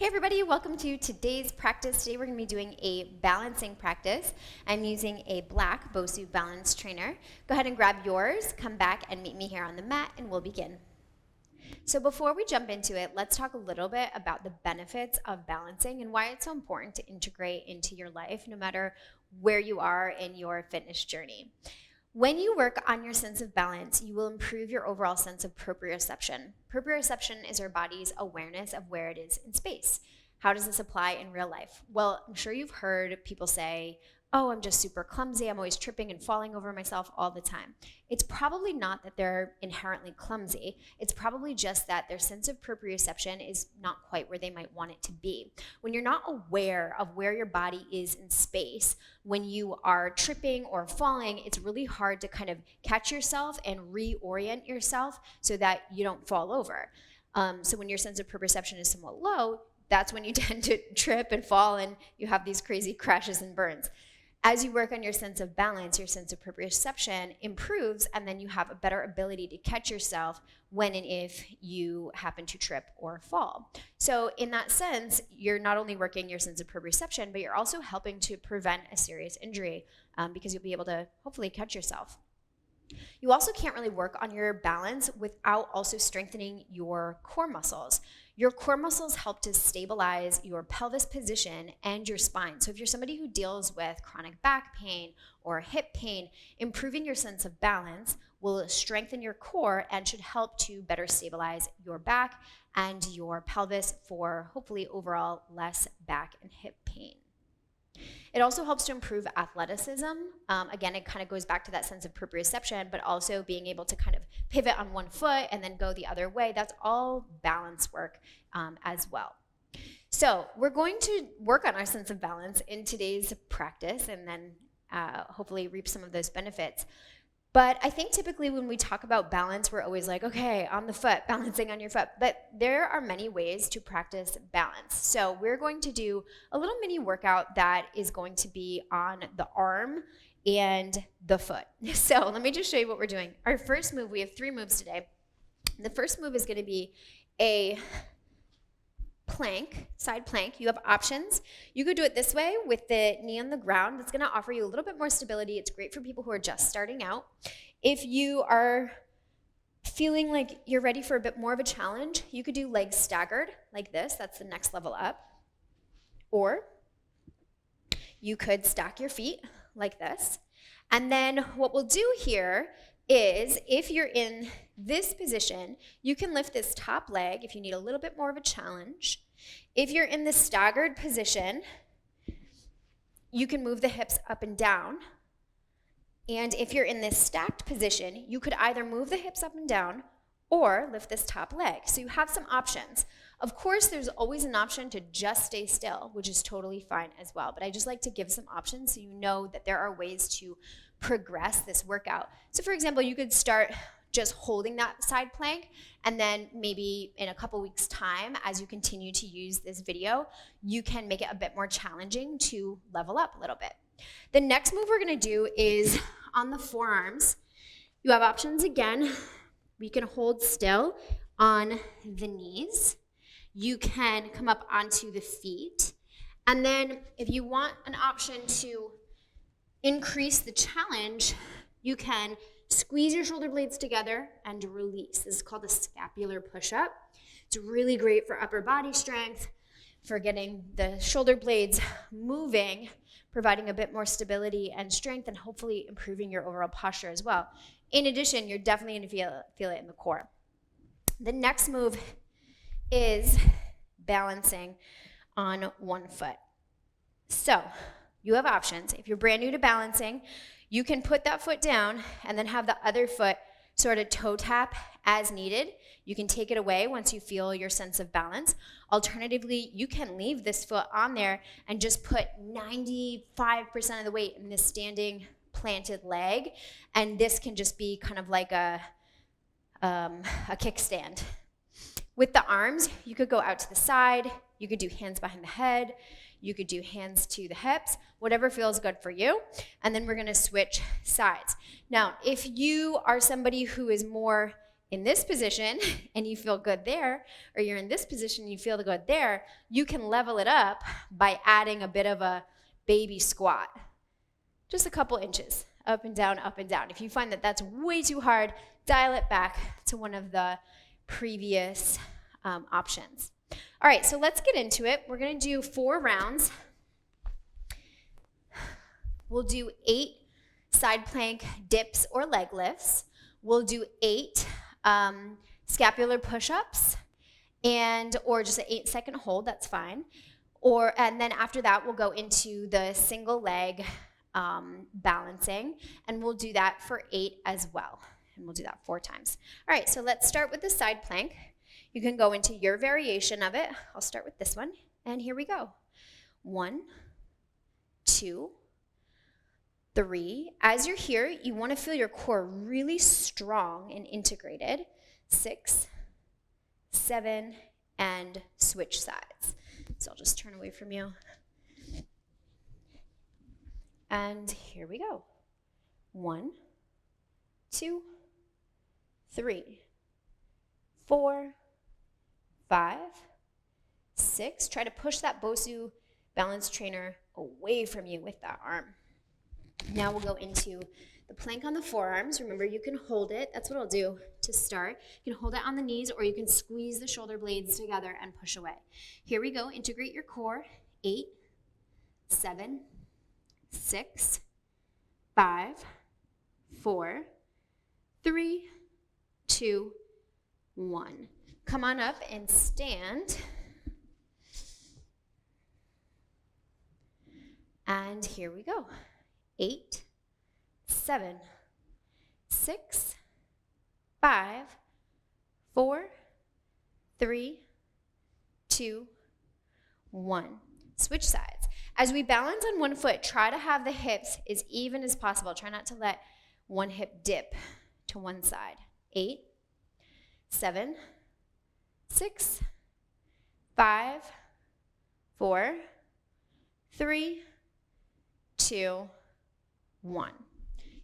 Hey everybody, welcome to today's practice. Today we're going to be doing a balancing practice. I'm using a black BOSU balance trainer. Go ahead and grab yours, come back and meet me here on the mat and we'll begin. So before we jump into it, let's talk a little bit about the benefits of balancing and why it's so important to integrate into your life no matter where you are in your fitness journey. When you work on your sense of balance, you will improve your overall sense of proprioception. Proprioception is our body's awareness of where it is in space. How does this apply in real life? Well, I'm sure you've heard people say, oh, I'm just super clumsy. I'm always tripping and falling over myself all the time. It's probably not that they're inherently clumsy. It's probably just that their sense of proprioception is not quite where they might want it to be. When you're not aware of where your body is in space, when you are tripping or falling, it's really hard to kind of catch yourself and reorient yourself so that you don't fall over. So when your sense of proprioception is somewhat low, that's when you tend to trip and fall and you have these crazy crashes and burns. As you work on your sense of balance, your sense of proprioception improves, and then you have a better ability to catch yourself when and if you happen to trip or fall. So in that sense, you're not only working your sense of proprioception, but you're also helping to prevent a serious injury because you'll be able to hopefully catch yourself. You also can't really work on your balance without also strengthening your core muscles. Your core muscles help to stabilize your pelvis position and your spine. So if you're somebody who deals with chronic back pain or hip pain, improving your sense of balance will strengthen your core and should help to better stabilize your back and your pelvis for hopefully overall less back and hip pain. It also helps to improve athleticism. Again, it kind of goes back to that sense of proprioception, but also being able to kind of pivot on one foot and then go the other way. That's all balance work as well. So we're going to work on our sense of balance in today's practice and then hopefully reap some of those benefits. But I think typically when we talk about balance, we're always like, okay, on the foot, balancing on your foot. But there are many ways to practice balance. So we're going to do a little mini workout that is going to be on the arm and the foot. So let me just show you what we're doing. Our first move, we have 3 moves today. The first move is going to be a plank, side plank. You have options. You could do it this way with the knee on the ground. That's going to offer you a little bit more stability. It's great for people who are just starting out. If you are feeling like you're ready for a bit more of a challenge, you could do legs staggered like this. That's the next level up. Or you could stack your feet like this. And then what we'll do here is if you're in this position, you can lift this top leg if you need a little bit more of a challenge. If you're in the staggered position, you can move the hips up and down. And if you're in this stacked position, you could either move the hips up and down or lift this top leg. So you have some options. Of course, there's always an option to just stay still, which is totally fine as well. But I just like to give some options so you know that there are ways to progress this workout. So for example, you could start just holding that side plank, and then maybe in a couple weeks time, as you continue to use this video, you can make it a bit more challenging to level up a little bit. The next move we're gonna do is on the forearms. You have options again. We can hold still on the knees. You can come up onto the feet. And then if you want an option to increase the challenge, you can squeeze your shoulder blades together and release. This is called a scapular push-up. It's really great for upper body strength, for getting the shoulder blades moving, providing a bit more stability and strength, and hopefully improving your overall posture as well. In addition, you're definitely going to feel it in the core. The next move is balancing on one foot. So you have options. If you're brand new to balancing, you can put that foot down and then have the other foot sort of toe tap as needed. You can take it away once you feel your sense of balance. Alternatively, you can leave this foot on there and just put 95% of the weight in this standing planted leg, and this can just be kind of like a kickstand. With the arms, you could go out to the side, you could do hands behind the head, you could do hands to the hips, whatever feels good for you. And then we're gonna switch sides. Now, if you are somebody who is more in this position and you feel good there, or you're in this position and you feel good there, you can level it up by adding a bit of a baby squat. Just a couple inches, up and down, up and down. If you find that that's way too hard, dial it back to one of the previous options. All right, so let's get into it. We're gonna do 4 rounds. We'll do 8 side plank dips or leg lifts. We'll do 8 scapular push-ups or just an 8-second hold, that's fine. And then after that, we'll go into the single leg balancing, and we'll do that for 8 as well. And we'll do that 4 times. All right, so let's start with the side plank. You can go into your variation of it. I'll start with this one, and here we go. 1, 2, 3. As you're here, you want to feel your core really strong and integrated. 6, 7, and switch sides. So I'll just turn away from you. And here we go. 1, 2, 3, 4, 5, 6. Try to push that BOSU balance trainer away from you with that arm. Now we'll go into the plank on the forearms. Remember, you can hold it. That's what I'll do to start. You can hold it on the knees, or you can squeeze the shoulder blades together and push away. Here we go. Integrate your core. 8, 7, 6, 5, 4, 3, 2, 1. Come on up and stand. And here we go. 8, 7, 6, 5, 4, 3, 2, 1. Switch sides. As we balance on one foot, try to have the hips as even as possible. Try not to let one hip dip to one side. 8, 7, 6, 5, 4, 3, 2, 1.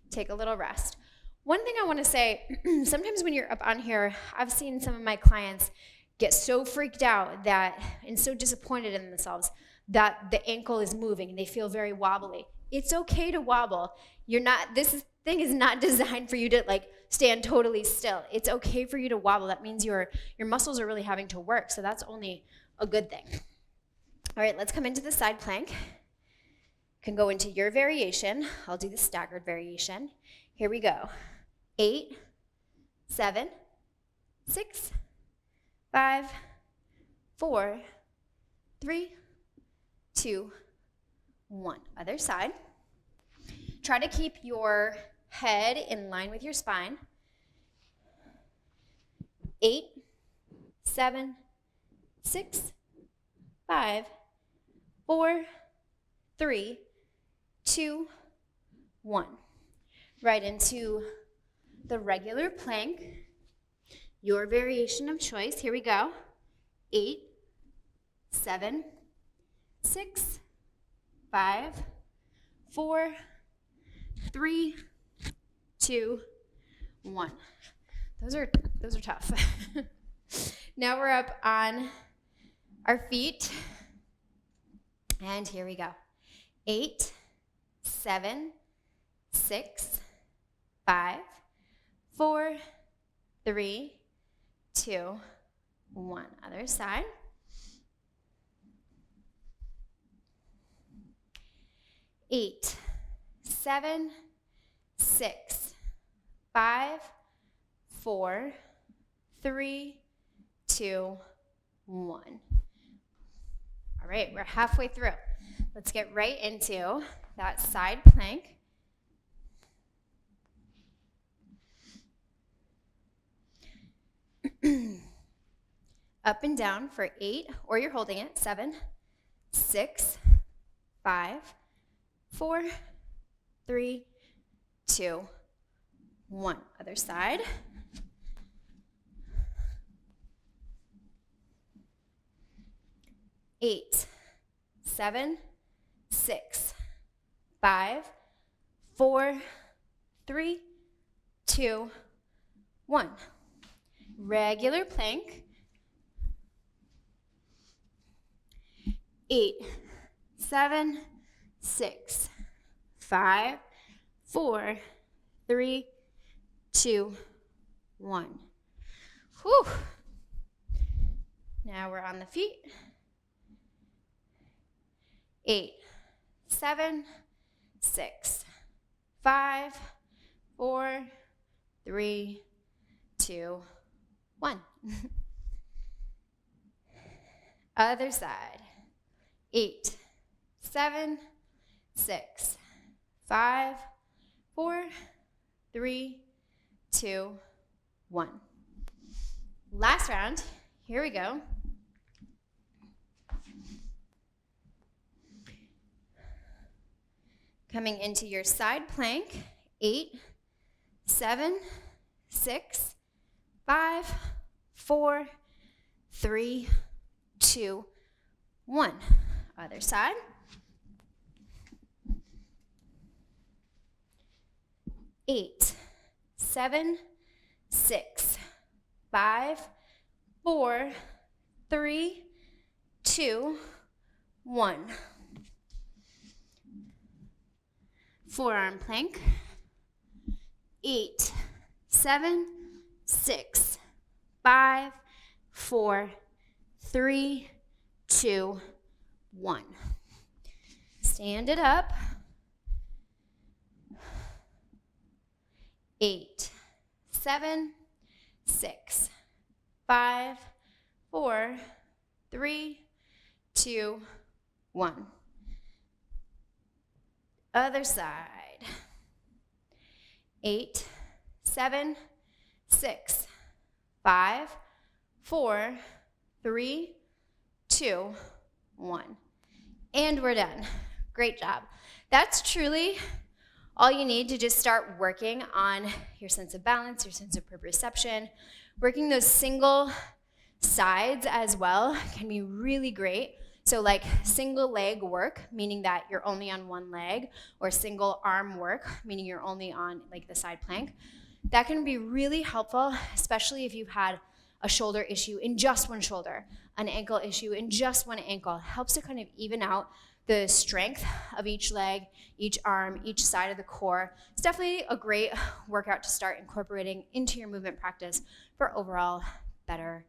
Take a little rest. One thing I want to say, sometimes when you're up on here, I've seen some of my clients get so freaked out and so disappointed in themselves that the ankle is moving and they feel very wobbly. It's okay to wobble. This thing is not designed for you to stand totally still. It's okay for you to wobble. That means your muscles are really having to work, so that's only a good thing. All right, let's come into the side plank. You can go into your variation. I'll do the staggered variation. Here we go. 8, 7, 6, 5, 4, 3, 2, 1. Other side. Try to keep your head in line with your spine. 8, 7, 6, 5, 4, 3, 2, 1. Right into the regular plank, your variation of choice. Here we go. 8, 7, 6, 5, 4, 3, 2, 1. Those are tough. Now we're up on our feet. And here we go. 8, 7, 6, 5, 4, 3, 2, 1. Other side. 8, 7, 6, 5, 4, 3, 2, 1. All right, we're halfway through. Let's get right into that side plank. Up and down for 8, or you're holding it. 7, 6, 5, 4, 3, 2, 1. Other side. 8, 7, 6, 5, 4, 3, 2, 1. regular plank. 8, 7, 6, 5, 4, 3, 2, 1. Whew. Now we're on the feet. 8, 7, 6, 5, 4, 3, 2, 1. Other side. 8, 7, 6, 5, 4, 3, 2, 1. Last round. Here we go. Coming into your side plank. 8, 7, 6, 5, 4, 3, 2, 1. Other side. 8, 7, 6, 5, 4, 3, 2, 1. Forearm plank. 8, 7, 6, 5, 4, 3, 2, 1. Stand it up. 8, 7, 6, 5, 4, 3, 2, 1. Other side. 8, 7, 6, 5, 4, 3, 2, 1. And we're done. Great job. That's truly all you need to just start working on your sense of balance, your sense of proprioception. Working those single sides as well can be really great. So like single leg work, meaning that you're only on one leg, or single arm work, meaning you're only on like the side plank. That can be really helpful, especially if you've had a shoulder issue in just one shoulder, an ankle issue in just one ankle. It helps to kind of even out the strength of each leg, each arm, each side of the core. It's definitely a great workout to start incorporating into your movement practice for overall better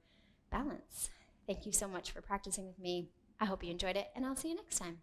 balance. Thank you so much for practicing with me. I hope you enjoyed it, and I'll see you next time.